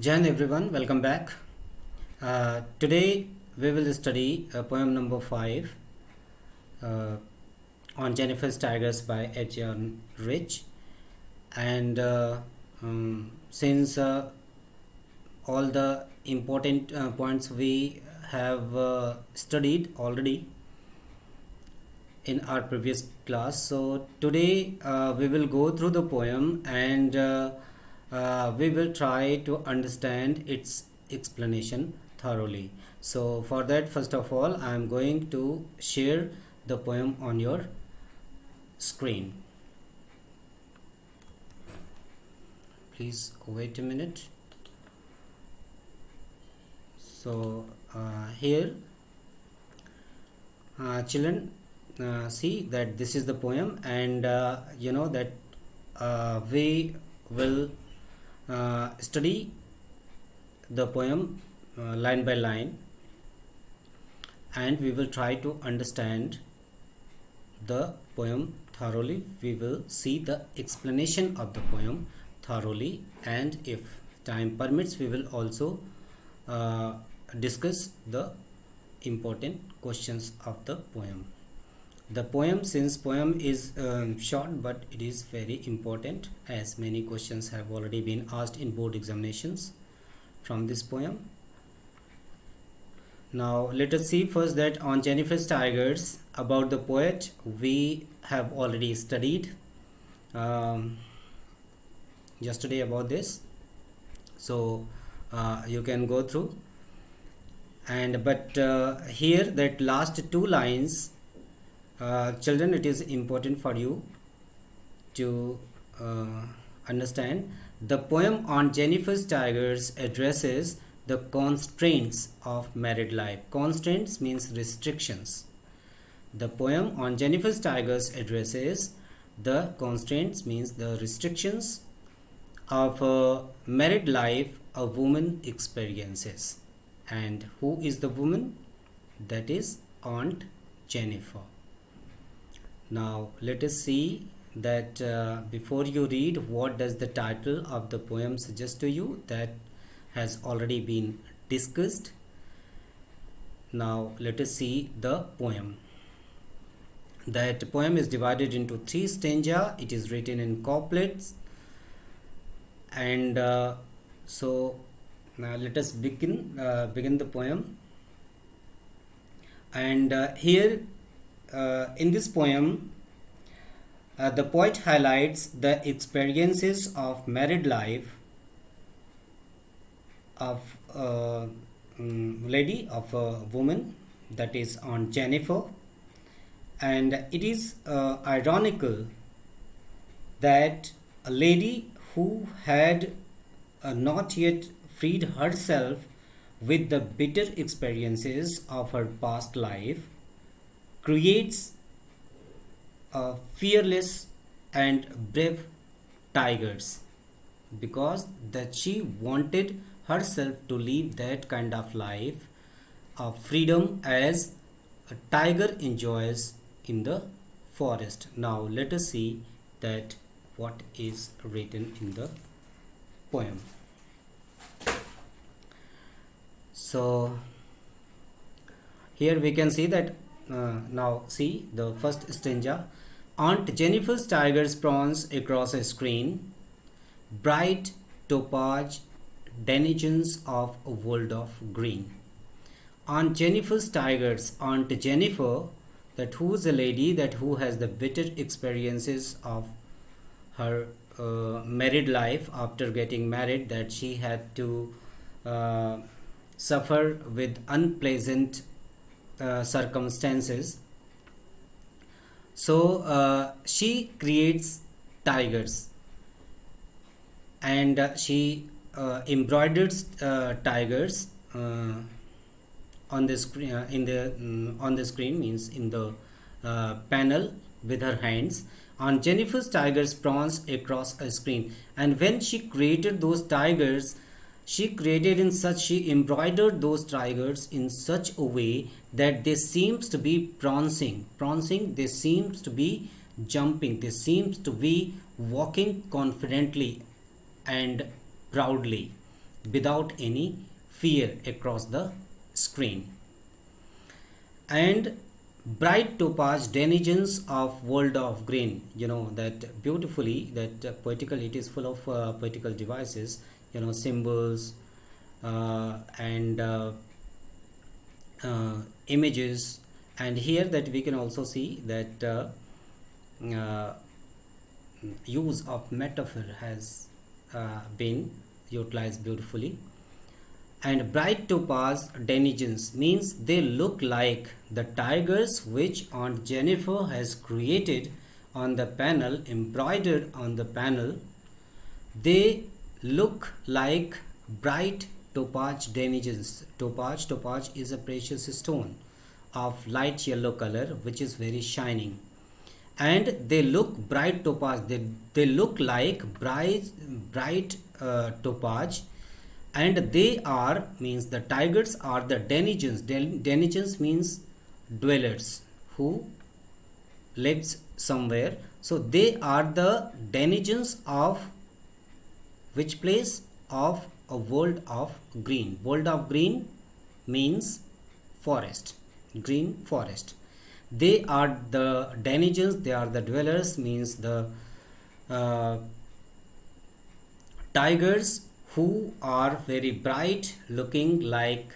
Jan everyone, welcome back. Today we will study poem number 5 uh, on Jennifer's Tigers by H. John Rich. And since all the important points we have studied already in our previous class, so today we will go through the poem and we will try to understand its explanation thoroughly. So for that, first of all, I am going to share the poem on your screen. Please wait a minute. So here children, see that this is the poem, and you know that we will study the poem line by line, and we will try to understand the poem thoroughly. We will see the explanation of the poem thoroughly, and if time permits, we will also discuss the important questions of the poem. The poem, since poem is short, but it is very important, as many questions have already been asked in board examinations from this poem. Now let us see first that on Jennifer's Tigers, about the poet we have already studied yesterday about this, so you can go through. And but here that last two lines, children, it is important for you to understand. The poem on Jennifer's Tigers addresses the constraints of married life. Constraints means restrictions. The poem on Jennifer's Tigers addresses the constraints means the restrictions of married life a woman experiences. And who is the woman? That is Aunt Jennifer. Now let us see that before you read, what does the title of the poem suggest to you? That has already been discussed. Now let us see the poem. That poem is divided into 3 stanza. It is written in couplets, and so now let us begin the poem. And here in this poem, the poet highlights the experiences of married life of a lady, of a woman, that is Aunt Jennifer. And it is ironical that a lady who had not yet freed herself with the bitter experiences of her past life creates fearless and brave tigers, because that she wanted herself to live that kind of life of freedom as a tiger enjoys in the forest. Now let us see that what is written in the poem. So here we can see that now see the first stanza. Aunt Jennifer's tigers prance across a screen, bright topaz denizens of a world of green. Aunt Jennifer's tigers, Aunt Jennifer, that who is a lady that who has the bitter experiences of her married life after getting married, that she had to suffer with unpleasant circumstances. So she creates tigers, and she embroiders tigers on the screen, on the screen means in the panel with her hands. On Jennifer's tigers prance across a screen, and when she created those tigers, she embroidered those tigers in such a way that they seems to be prancing, they seems to be jumping, they seems to be walking confidently and proudly. without any fear across the screen. And bright topaz denizens of world of green, that beautifully, that poetical, it is full of poetical devices, symbols, and images. And here that we can also see that uh, use of metaphor has been utilized beautifully. And bright topaz denizens means they look like the tigers which Aunt Jennifer has created on the panel, embroidered on the panel. They look like bright topaz denizens. Topaz is a precious stone of light yellow color which is very shining. And they look bright topaz. They look like bright topaz, and they are, means the tigers are the denizens. Denizens means dwellers who lives somewhere. So they are the denizens of which place? Of a world of green. World of green means forest, green forest. They are the denizens, they are the dwellers, means the uh, tigers who are very bright, looking like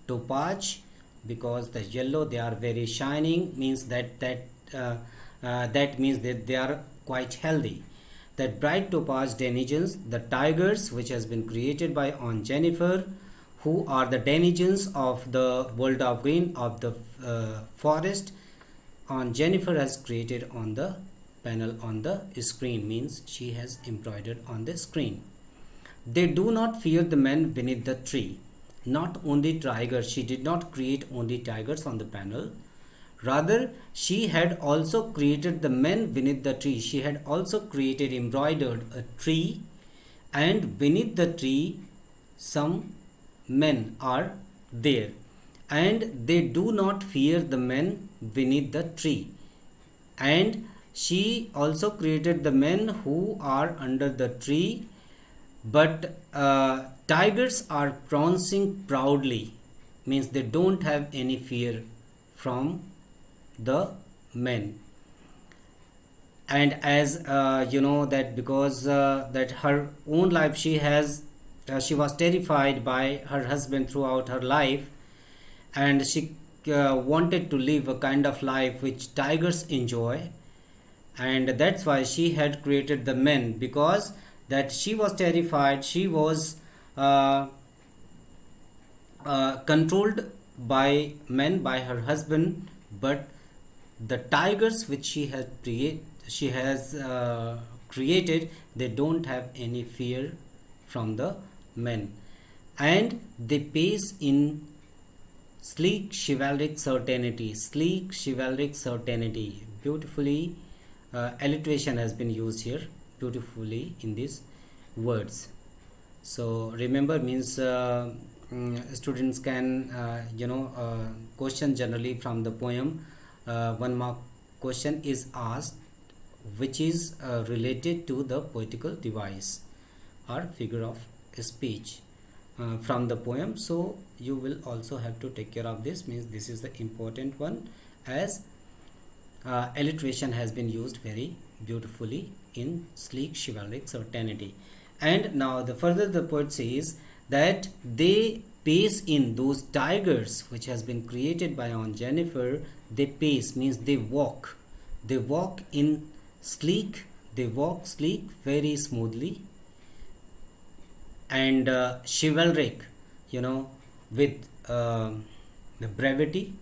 topaz, because the yellow, they are very shining, means that means that they are quite healthy. That bright topaz denizens, the tigers which has been created by Aunt Jennifer, who are the denizens of the world of green, of the forest, Aunt Jennifer has created on the panel, on the screen, means she has embroidered on the screen. They do not fear the men beneath the tree. Not only tigers, she did not create only tigers on the panel. Rather, she had also created the men beneath the tree. She had also created, embroidered a tree, and beneath the tree some men are there. And they do not fear the men beneath the tree. And she also created the men who are under the tree, but tigers are prancing proudly, means they don't have any fear from the men. And as that because that her own life, she was terrified by her husband throughout her life, and she wanted to live a kind of life which tigers enjoy. And that's why she had created the men, because that she was terrified, she was controlled by men, by her husband. But the tigers which she has created, they don't have any fear from the men, and they pace in sleek chivalric certainty. Sleek chivalric certainty, beautifully alliteration has been used here beautifully in these words. So remember, means students can question generally from the poem. 1 mark question is asked which is related to the poetical device or figure of speech from the poem. So you will also have to take care of this, means this is the important one, as alliteration has been used very beautifully in sleek chivalric certainty. And now the further the poet says that they pace in, those tigers which has been created by Aunt Jennifer, they pace means they walk in sleek, they walk sleek, very smoothly, and chivalric, with the brevity,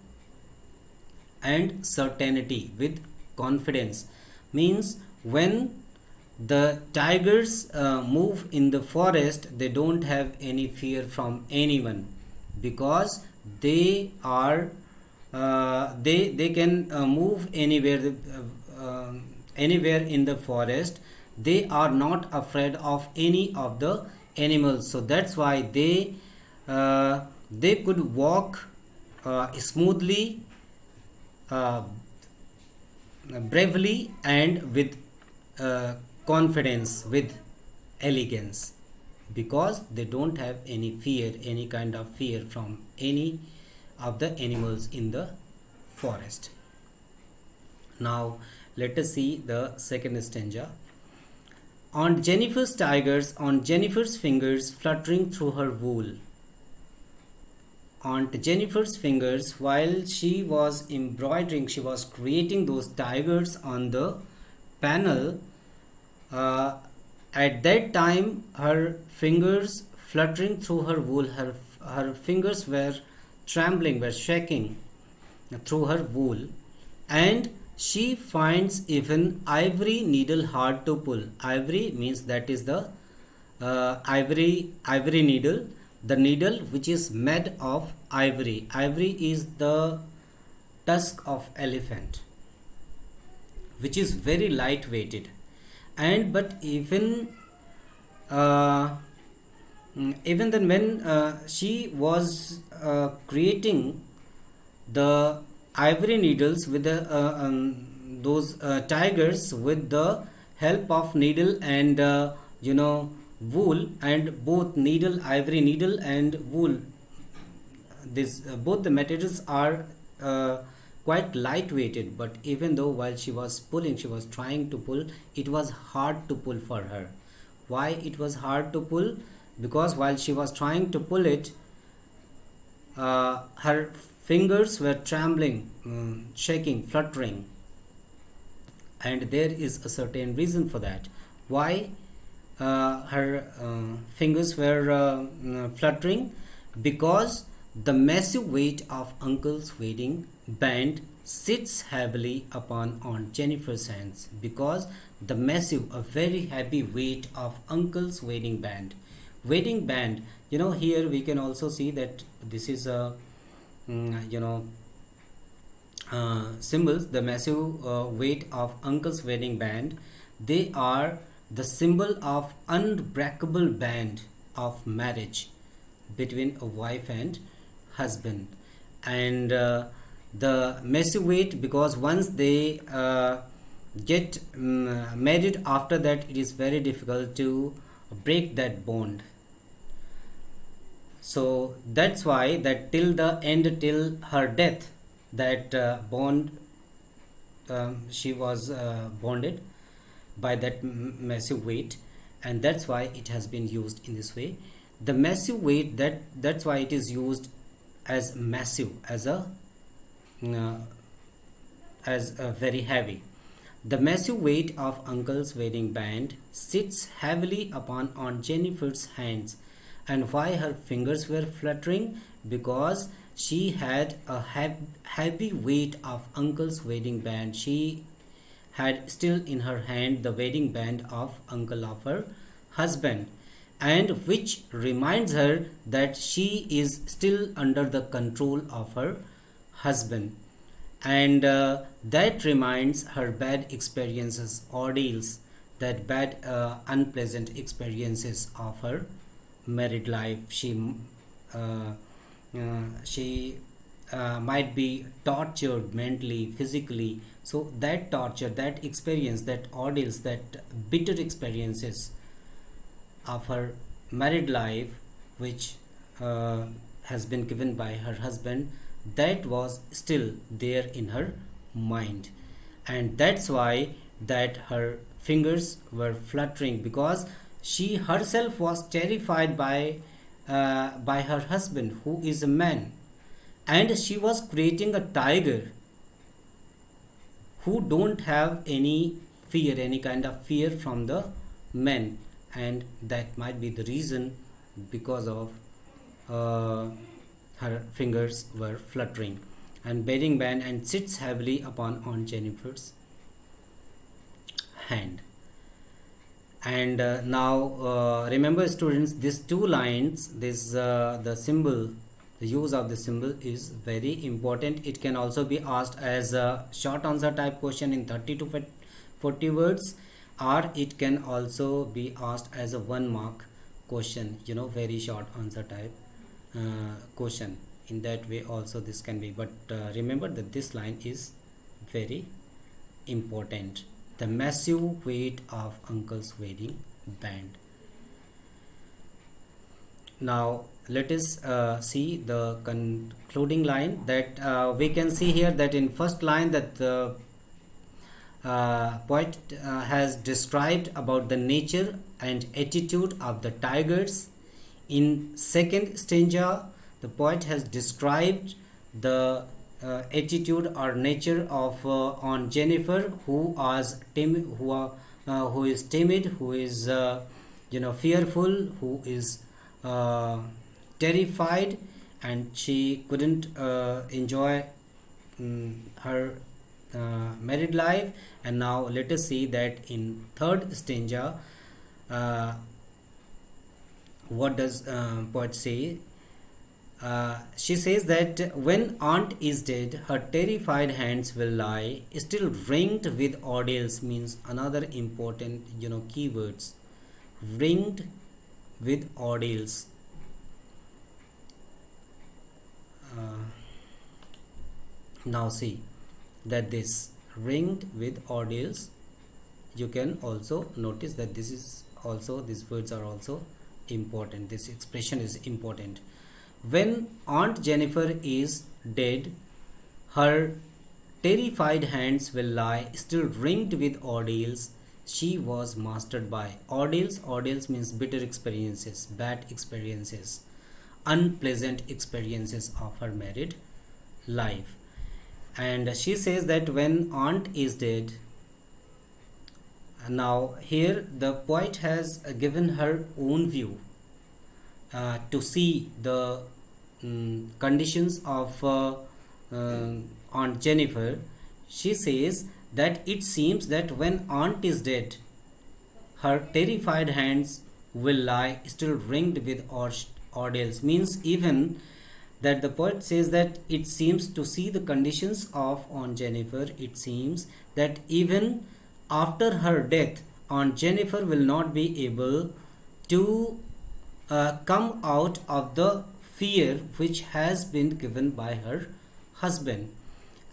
and certainty, with confidence. Means when the tigers move in the forest, they don't have any fear from anyone, because they are they can move anywhere, anywhere in the forest. They are not afraid of any of the animals. So that's why they could walk smoothly, uh, bravely, and with confidence, with elegance. because they don't have any fear, any kind of fear from any of the animals in the forest. Now let us see the second stanza. On Jennifer's tigers, on Jennifer's fingers fluttering through her wool. Aunt Jennifer's fingers, while she was embroidering, she was creating those tigers on the panel. Uh, at that time, her fingers fluttering through her wool, her fingers were trembling, were shaking through her wool, and she finds even ivory needle hard to pull. Ivory means that is the ivory needle, the needle which is made of ivory. Ivory is the tusk of elephant, which is very lightweighted, and but uh, even then when she was creating the ivory needles with those tigers with the help of needle and wool, and both needle, ivory needle and wool, this both the materials are quite lightweighted, but even though while she was pulling, she was trying to pull, it was hard to pull for her. Why it was hard to pull? Because while she was trying to pull it, her fingers were trembling, shaking, fluttering, and there is a certain reason for that. Why her fingers were fluttering? Because the massive weight of Uncle's wedding band sits heavily upon Aunt Jennifer's hands. Because the massive, a very heavy weight of Uncle's wedding band. Wedding band, here we can also see that this is a symbols, the massive weight of Uncle's wedding band. They are the symbol of unbreakable band of marriage between a wife and husband. And the massive weight, because once they get married, after that it is very difficult to break that bond. So that's why that till the end, till her death, that bond, she was bonded by that massive weight, and that's why it has been used in this way. The massive weight, that's why it is used as massive, as a very heavy. The massive weight of Uncle's wedding band sits heavily upon Aunt Jennifer's hands. And why her fingers were fluttering? Because she had a heavy weight of Uncle's wedding band. She had still in her hand the wedding band of uncle of her husband, and which reminds her that she is still under the control of her husband, and that reminds her bad experiences, ordeals, that bad unpleasant experiences of her married life. She might be tortured mentally, physically. So that torture, that experience, that ordeals, that bitter experiences of her married life, which has been given by her husband, that was still there in her mind, and that's why that her fingers were fluttering, because she herself was terrified by her husband, who is a man, and she was creating a tiger who don't have any fear, any kind of fear from the men, and that might be the reason because of her fingers were fluttering. And wedding band and sits heavily upon Aunt Jennifer's hand. And now remember students, these two lines, this the symbol, the use of the symbol is very important. It can also be asked as a short answer type question in 30 to 40 words, or it can also be asked as a 1 mark question, very short answer type question. In that way also this can be, but remember that this line is very important. The massive weight of uncle's wedding band. Now let us see the concluding line, that we can see here that in first line that the poet has described about the nature and attitude of the tigers. In second stanza, the poet has described the attitude or nature of on Jennifer, who was timid, who is timid, who is fearful, who is uh, terrified, and she couldn't enjoy her married life. And now let us see that in third stanza, uh, what does poet say? She says that when aunt is dead, her terrified hands will lie, still ringed with ordeals. Means another important keywords, ringed with ordeals. Uh, Now see that this ringed with ordeals, you can also notice that this is also, these words are also important, this expression is important. When Aunt Jennifer is dead, her terrified hands will lie, still ringed with ordeals she was mastered by. Ordeals means bitter experiences, bad experiences, unpleasant experiences of her married life. And she says that when aunt is dead, now here the poet has given her own view to see the conditions of Aunt Jennifer. She says that it seems that when aunt is dead, her terrified hands will lie, still ringed with ordeals. Means even that the poet says that it seems to see the conditions of Aunt Jennifer. It seems that even after her death, Aunt Jennifer will not be able to come out of the fear which has been given by her husband,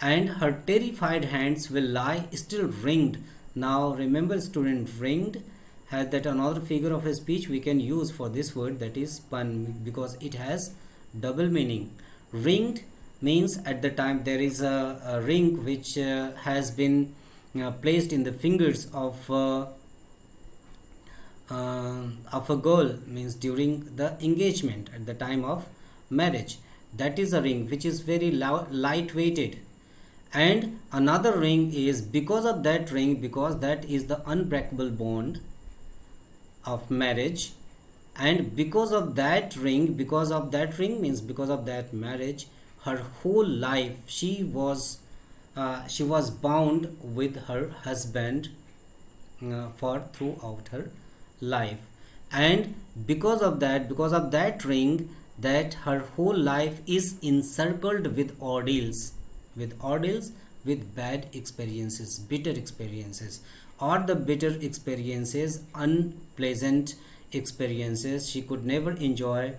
and her terrified hands will lie still ringed. Now remember student, ringed has that another figure of speech we can use for this word, that is pun, because it has double meaning. Ringed means at the time there is a ring which has been placed in the fingers of a girl, means during the engagement at the time of marriage. That is a ring which is very light weighted. And another ring is because of that ring, because that is the unbreakable bond of marriage, and because of that ring means because of that marriage, her whole life she was bound with her husband for throughout her life. And because of that ring, that her whole life is encircled with ordeals, with bad experiences, bitter experiences, or the bitter experiences, unpleasant experiences. She could never enjoy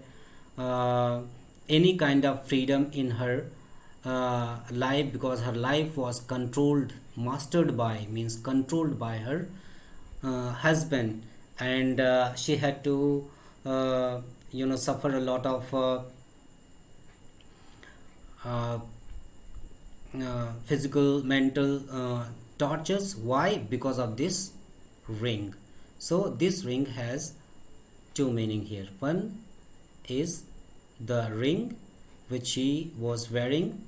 any kind of freedom in her life, because her life was controlled, mastered by, means controlled by her husband. And she had to suffer a lot of physical, mental tortures. Why? Because of this ring. So this ring has two meaning here. One is the ring which she was wearing,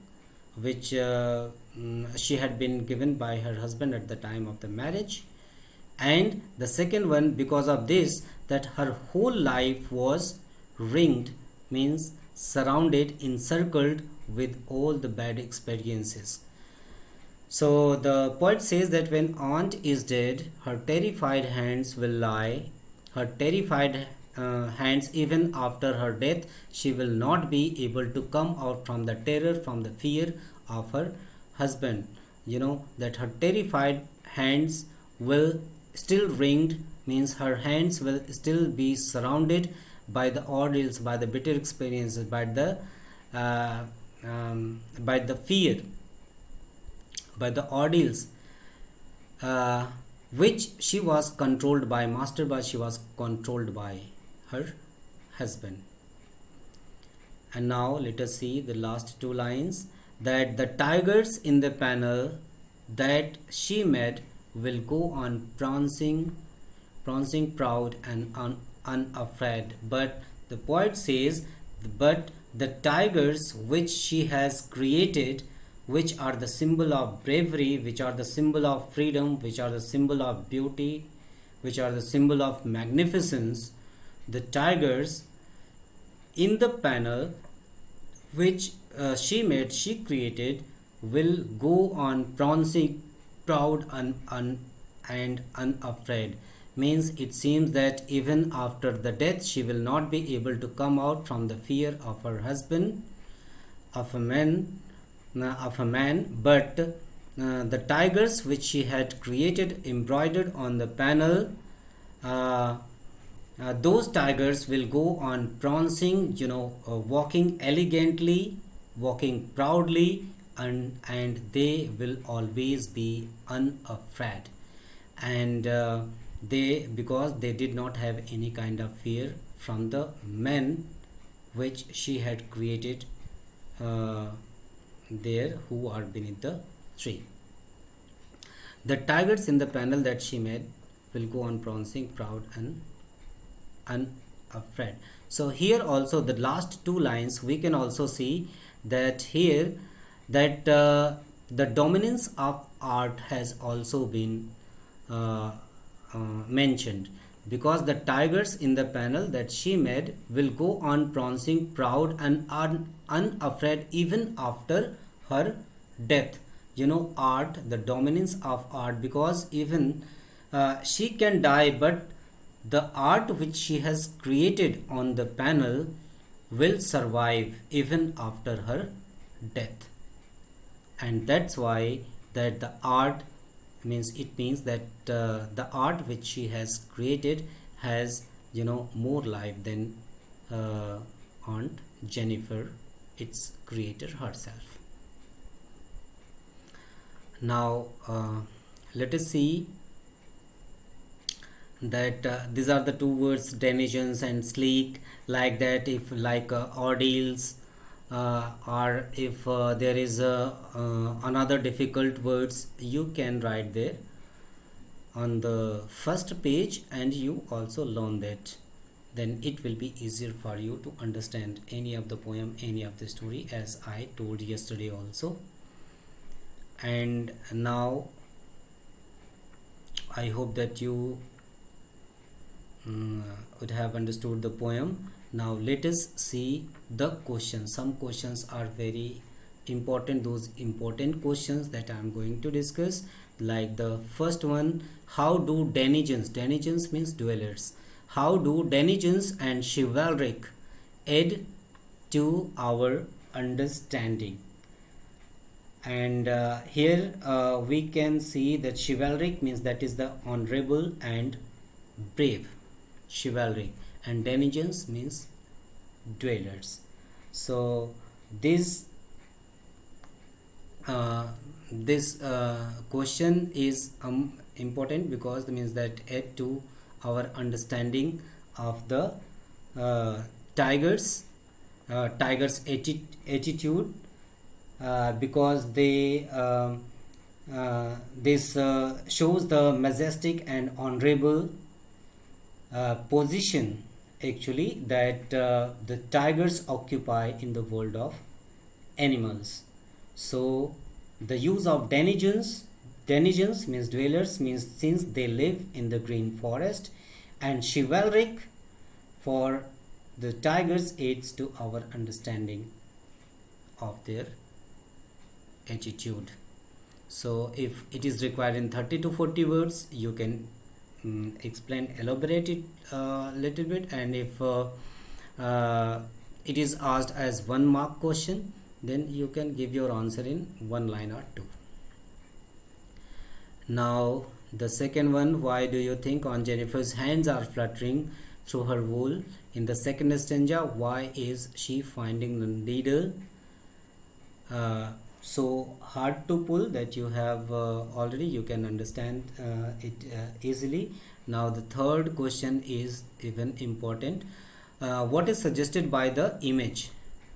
which she had been given by her husband at the time of the marriage. And the second one, because of this, that her whole life was ringed, means surrounded, encircled with all the bad experiences. So the poet says that when aunt is dead, her terrified hands will lie. Her terrified hands, even after her death, she will not be able to come out from the terror, from the fear of her husband. That her terrified hands will still ringed, means her hands will still be surrounded by the ordeals, by the bitter experiences, by the fear, by the ordeals, which she was controlled by, mastered by, she was controlled by her husband. And now let us see the last two lines, that the tigers in the panel that she made will go on prancing proud and unafraid. But the poet says, but the tigers which she has created, which are the symbol of bravery, which are the symbol of freedom, which are the symbol of beauty, which are the symbol of magnificence, the tigers in the panel which she created, will go on prancing proud and unafraid. Means it seems that even after the death she will not be able to come out from the fear of her husband, of a man, but the tigers which she had created, embroidered on the panel, uh, those tigers will go on prancing, walking elegantly, walking proudly, and they will always be unafraid. And they, because they did not have any kind of fear from the men which she had created uh, there, who are beneath the tree. The tigers in the panel that she made will go on prancing proud and unafraid. So here also the last two lines we can also see that here, that the dominance of art has also been uh, mentioned, because the tigers in the panel that she made will go on prancing proud and unafraid even after her death. Art, the dominance of art, because even she can die, but the art which she has created on the panel will survive even after her death. And that's why that the art means, it means that the art which she has created has more life than Aunt Jennifer, its creator herself. Now let us see that these are the two words, denizens and sleek, like that. If like ordeals, or if there is another difficult words, you can write there on the first page and you also learn that. Then it will be easier for you to understand any of the poem, any of the story, as I told yesterday also. And now I hope that you would have understood the poem. Now let us see the questions. Some questions are very important, those important questions that I am going to discuss. Like the first one, how do denizens means dwellers, how do denizens and chivalric aid to our understanding? And here we can see that chivalric means that is the honorable and brave, chivalry, and denizens means dwellers. So this question is important, because it means that add to our understanding of the tigers attitude, because they this shows the majestic and honorable position actually that the tigers occupy in the world of animals. So the use of denizens means dwellers, means since they live in the green forest, and chivalric for the tigers aids to our understanding of their attitude. So if it is required in 30 to 40 words, you can explain, elaborate it a little bit, and if it is asked as 1 mark question, then you can give your answer in 1 line or 2. Now the second one, why do you think Aunt Jennifer's hands are fluttering through her wool? In the second stanza, why is she finding the needle so hard to pull that you have already, you can understand it easily. Now the third question is even important. What is suggested by the image?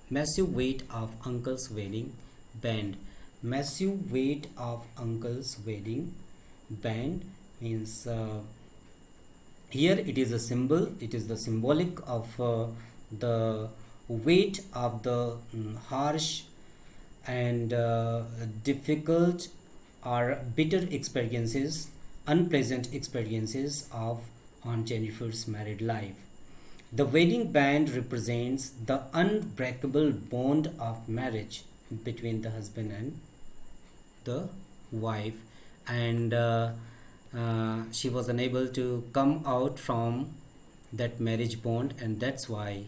Massive weight of uncle's wedding band. Massive weight of uncle's wedding band means here it is a symbol, it is the symbolic of the weight of the harsh and difficult or bitter experiences, unpleasant experiences of Aunt Jennifer's married life. The wedding band represents the unbreakable bond of marriage between the husband and the wife, and she was unable to come out from that marriage bond, and that's why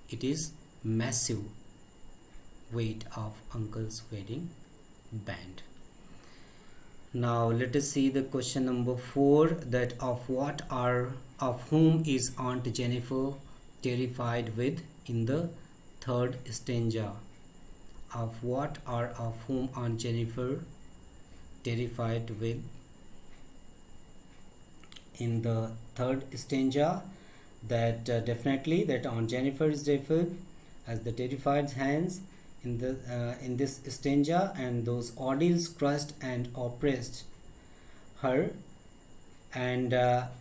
it is massive weight of uncle's wedding band. Now let us see the question number 4, that of whom is Aunt Jennifer terrified with in the third stanza. Of what or of whom Aunt Jennifer terrified with in the third stanza? That definitely that Aunt Jennifer is referred as the terrified hands in this stanza, and those ordeals crushed and oppressed her, and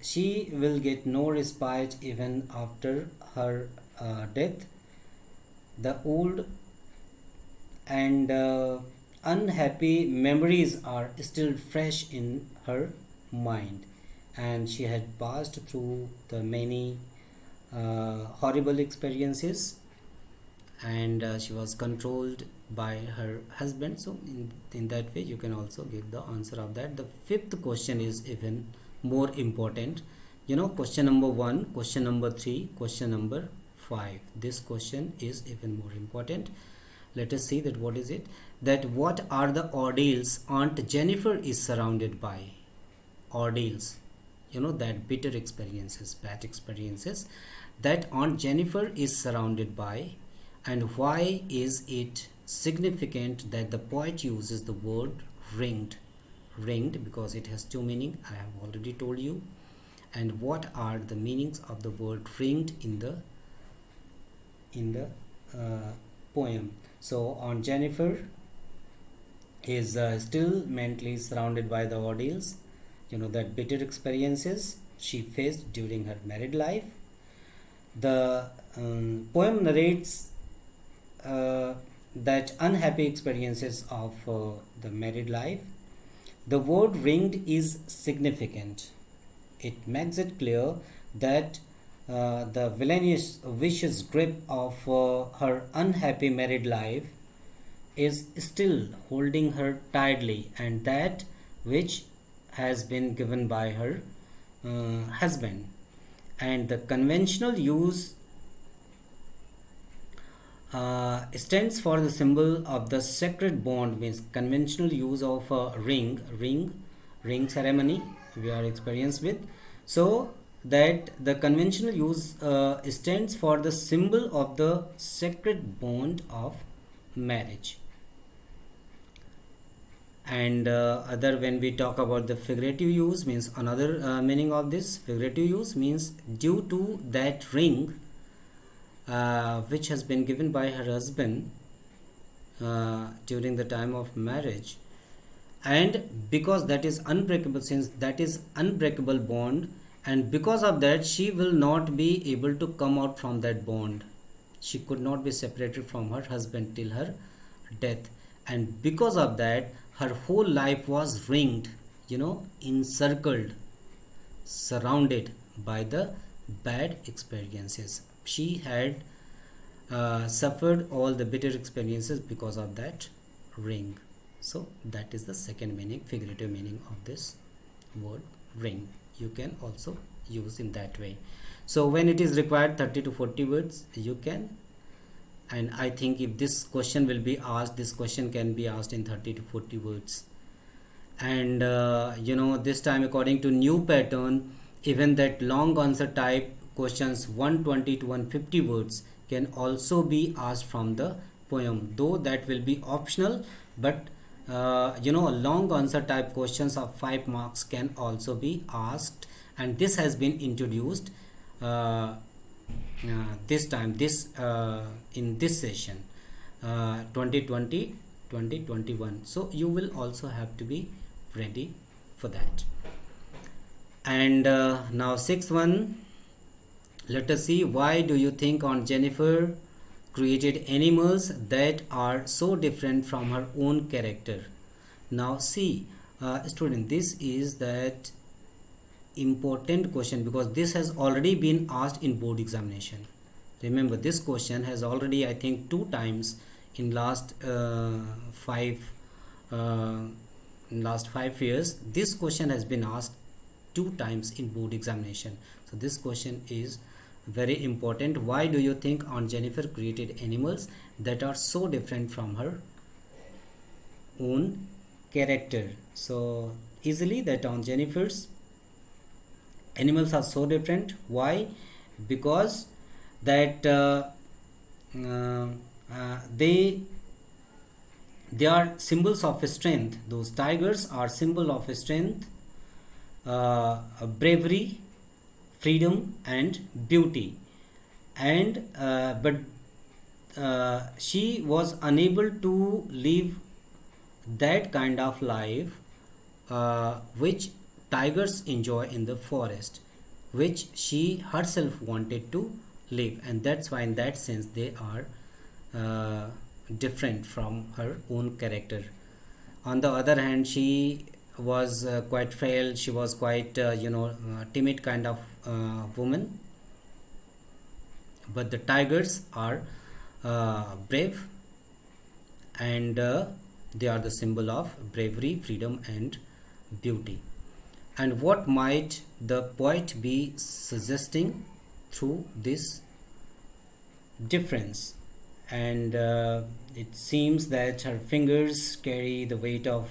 she will get no respite even after her death. The old and unhappy memories are still fresh in her mind, and she had passed through the many horrible experiences, and she was controlled by her husband. So in that way you can also give the answer of that. The fifth question is even more important. Question number 1, question number 3, question number 5. This question is even more important. Let us see that what is it, that what are the ordeals Aunt Jennifer is surrounded by. Ordeals, that bitter experiences, bad experiences that Aunt Jennifer is surrounded by. And why is it significant that the poet uses the word ringed? Ringed because it has two meanings, I have already told you. And what are the meanings of the word ringed in the poem? So Aunt Jennifer is still mentally surrounded by the ordeals, that bitter experiences she faced during her married life. The poem narrates that unhappy experiences of the married life. The word ringed is significant. It makes it clear that the villainous, vicious grip of her unhappy married life is still holding her tightly, and that which has been given by her husband. And the conventional use stands for the symbol of the sacred bond, means conventional use of a ring ceremony we are experienced with. So that the conventional use stands for the symbol of the sacred bond of marriage. And other, when we talk about the figurative use, means another meaning of this figurative use means due to that ring which has been given by her husband during the time of marriage, and because that is unbreakable, since that is unbreakable bond, and because of that she will not be able to come out from that bond. She could not be separated from her husband till her death, and because of that her whole life was ringed, encircled, surrounded by the bad experiences. She had suffered all the bitter experiences because of that ring. So that is the second meaning, figurative meaning of this word ring. You can also use in that way. So when it is required 30 to 40 words, you can. And I think if this question will be asked, this question can be asked in 30 to 40 words. And this time according to new pattern, even that long answer type questions 120 to 150 words can also be asked from the poem, though that will be optional, but long answer type questions of 5 marks can also be asked, and this has been introduced this time, this in this session, 2020 2021. So you will also have to be ready for that. And now sixth one, let us see, why do you think Aunt Jennifer created animals that are so different from her own character? Now see, student, this is that important question because this has already been asked in board examination. Remember, this question has already, I think, 2 times in uh, last 5 years. This question has been asked 2 times in board examination. So this question is very important. Why do you think Aunt Jennifer created animals that are so different from her own character? So easily that Aunt Jennifer's animals are so different. Why? Because that uh, they are symbols of strength. Those tigers are symbol of strength, bravery, freedom, and beauty. And but she was unable to live that kind of life which tigers enjoy in the forest, which she herself wanted to live, and that's why in that sense they are different from her own character. On the other hand, she was quite frail. She was quite timid kind of woman, but the tigers are brave, and they are the symbol of bravery, freedom, and beauty. And what might the poet be suggesting through this difference? And it seems that her fingers carry the weight of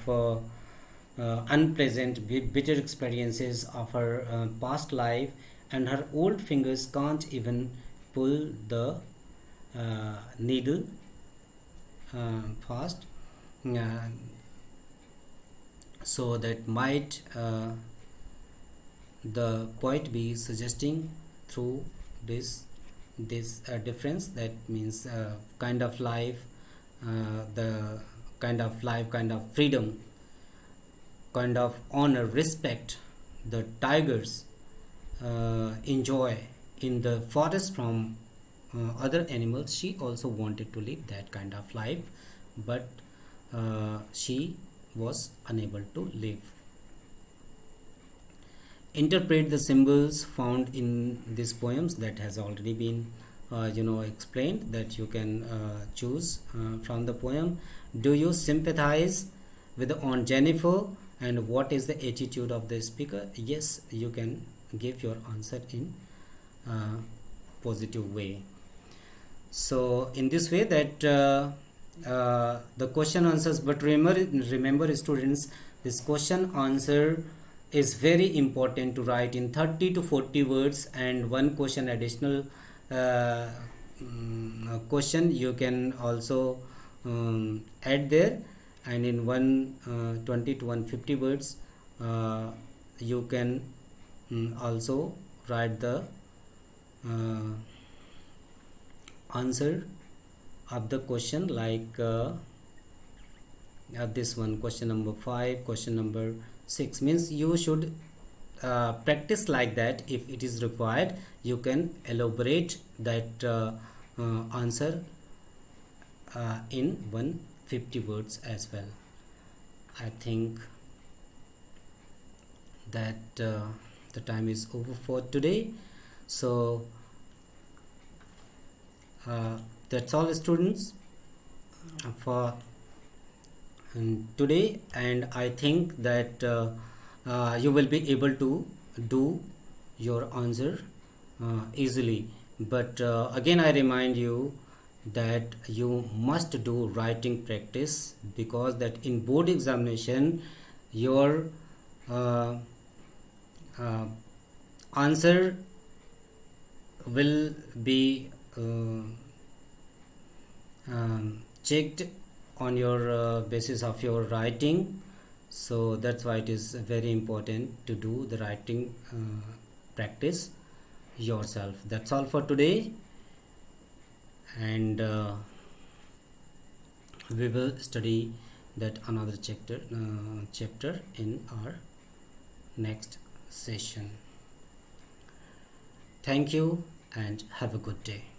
unpleasant, bitter experiences of her past life, and her old fingers can't even pull the needle fast. Uh, so that might the poet be suggesting through this difference. That means kind of life, the kind of life, kind of freedom, kind of honor, respect the tigers enjoy in the forest from other animals. She also wanted to live that kind of life, but she was unable to live. Interpret the symbols found in these poems. That has already been explained, that you can choose from the poem. Do you sympathize with Aunt Jennifer, and what is the attitude of the speaker? Yes, you can give your answer in positive way. So in this way that the question answers, but remember students, this question answer is very important to write in 30 to 40 words, and one question additional question you can also add there, and in 120 to 150 words you can also write the answer of the question, like this one, question number 5, question number 6. Means you should practice like that. If it is required, you can elaborate that answer in 150 words as well. I think that the time is over for today. So that's all students for today, and I think that you will be able to do your answer easily. But again I remind you that you must do writing practice, because that in board examination your answer will be checked on your basis of your writing. So that's why it is very important to do the writing practice. yourself. That's all for today, and we will study that another chapter in our next session. Thank you and have a good day.